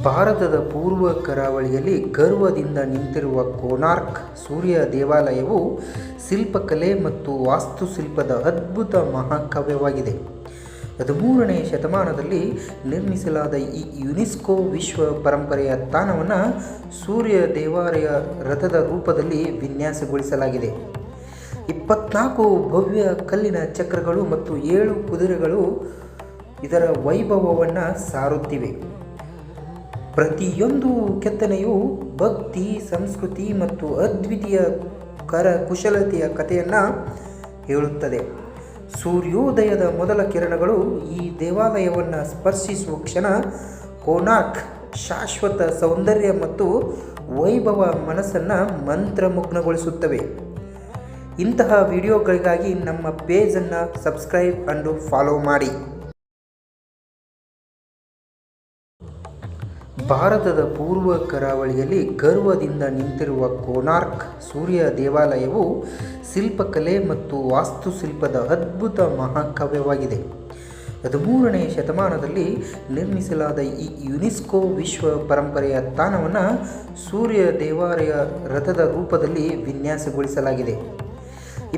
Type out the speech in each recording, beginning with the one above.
ಭಾರತದ ಪೂರ್ವ ಕರಾವಳಿಯಲ್ಲಿ ಗರ್ವದಿಂದ ನಿಂತಿರುವ ಕೋನಾರ್ಕ್ ಸೂರ್ಯ ದೇವಾಲಯವು ಶಿಲ್ಪಕಲೆ ಮತ್ತು ವಾಸ್ತುಶಿಲ್ಪದ ಅದ್ಭುತ ಮಹಾಕಾವ್ಯವಾಗಿದೆ. 13ನೇ ಶತಮಾನದಲ್ಲಿ ನಿರ್ಮಿಸಲಾದ ಈ ಯುನೆಸ್ಕೋ ವಿಶ್ವ ಪರಂಪರೆಯ ತಾಣವನ್ನು ಸೂರ್ಯ ದೇವಾಲಯ ರಥದ ರೂಪದಲ್ಲಿ ವಿನ್ಯಾಸಗೊಳಿಸಲಾಗಿದೆ. 24 ಭವ್ಯ ಕಲ್ಲಿನ ಚಕ್ರಗಳು ಮತ್ತು 7 ಕುದುರೆಗಳು ಇದರ ವೈಭವವನ್ನು ಸಾರುತ್ತಿವೆ. ಪ್ರತಿಯೊಂದು ಕೆತ್ತನೆಯು ಭಕ್ತಿ, ಸಂಸ್ಕೃತಿ ಮತ್ತು ಅದ್ವಿತೀಯ ಕರಕುಶಲತೆಯ ಕಥೆಯನ್ನು ಹೇಳುತ್ತದೆ. ಸೂರ್ಯೋದಯದ ಮೊದಲ ಕಿರಣಗಳು ಈ ದೇವಾಲಯವನ್ನು ಸ್ಪರ್ಶಿಸುವ ಕ್ಷಣ ಕೋನಾರ್ಕ್ ಶಾಶ್ವತ ಸೌಂದರ್ಯ ಮತ್ತು ವೈಭವ ಮನಸ್ಸನ್ನು ಮಂತ್ರಮುಗ್ನಗೊಳಿಸುತ್ತವೆ. ಇಂತಹ ವಿಡಿಯೋಗಳಿಗಾಗಿ ನಮ್ಮ ಪೇಜನ್ನು ಸಬ್ಸ್ಕ್ರೈಬ್ ಅಂಡ್ ಫಾಲೋ ಮಾಡಿ. ಭಾರತದ ಪೂರ್ವ ಕರಾವಳಿಯಲ್ಲಿ ಗರ್ವದಿಂದ ನಿಂತಿರುವ ಕೋನಾರ್ಕ್ ಸೂರ್ಯ ದೇವಾಲಯವು ಶಿಲ್ಪಕಲೆ ಮತ್ತು ವಾಸ್ತುಶಿಲ್ಪದ ಅದ್ಭುತ ಮಹಾಕಾವ್ಯವಾಗಿದೆ. 13ನೇ ಶತಮಾನದಲ್ಲಿ ನಿರ್ಮಿಸಲಾದ ಈ ಯುನೆಸ್ಕೋ ವಿಶ್ವ ಪರಂಪರೆಯ ತಾಣವನ್ನು ಸೂರ್ಯ ದೇವಾಲಯ ರಥದ ರೂಪದಲ್ಲಿ ವಿನ್ಯಾಸಗೊಳಿಸಲಾಗಿದೆ.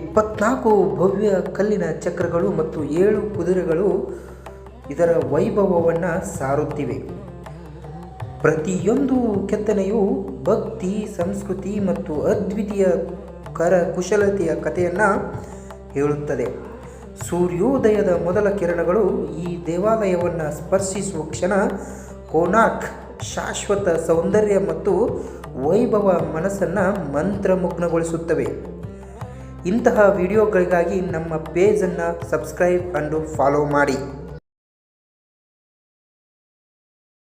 24 ಭವ್ಯ ಕಲ್ಲಿನ ಚಕ್ರಗಳು ಮತ್ತು 7 ಕುದುರೆಗಳು ಇದರ ವೈಭವವನ್ನು ಸಾರುತ್ತಿವೆ. ಪ್ರತಿಯೊಂದು ಕೆತ್ತನೆಯು ಭಕ್ತಿ, ಸಂಸ್ಕೃತಿ ಮತ್ತು ಅದ್ವಿತೀಯ ಕರಕುಶಲತೆಯ ಕಥೆಯನ್ನು ಹೇಳುತ್ತದೆ. ಸೂರ್ಯೋದಯದ ಮೊದಲ ಕಿರಣಗಳು ಈ ದೇವಾಲಯವನ್ನು ಸ್ಪರ್ಶಿಸುವ ಕ್ಷಣ ಕೋನಾರ್ಕ್ ಶಾಶ್ವತ ಸೌಂದರ್ಯ ಮತ್ತು ವೈಭವ ಮನಸ್ಸನ್ನು ಮಂತ್ರಮುಗ್ನಗೊಳಿಸುತ್ತವೆ. ಇಂತಹ ವಿಡಿಯೋಗಳಿಗಾಗಿ ನಮ್ಮ ಪೇಜನ್ನು ಸಬ್ಸ್ಕ್ರೈಬ್ ಅಂಡ್ ಫಾಲೋ ಮಾಡಿ.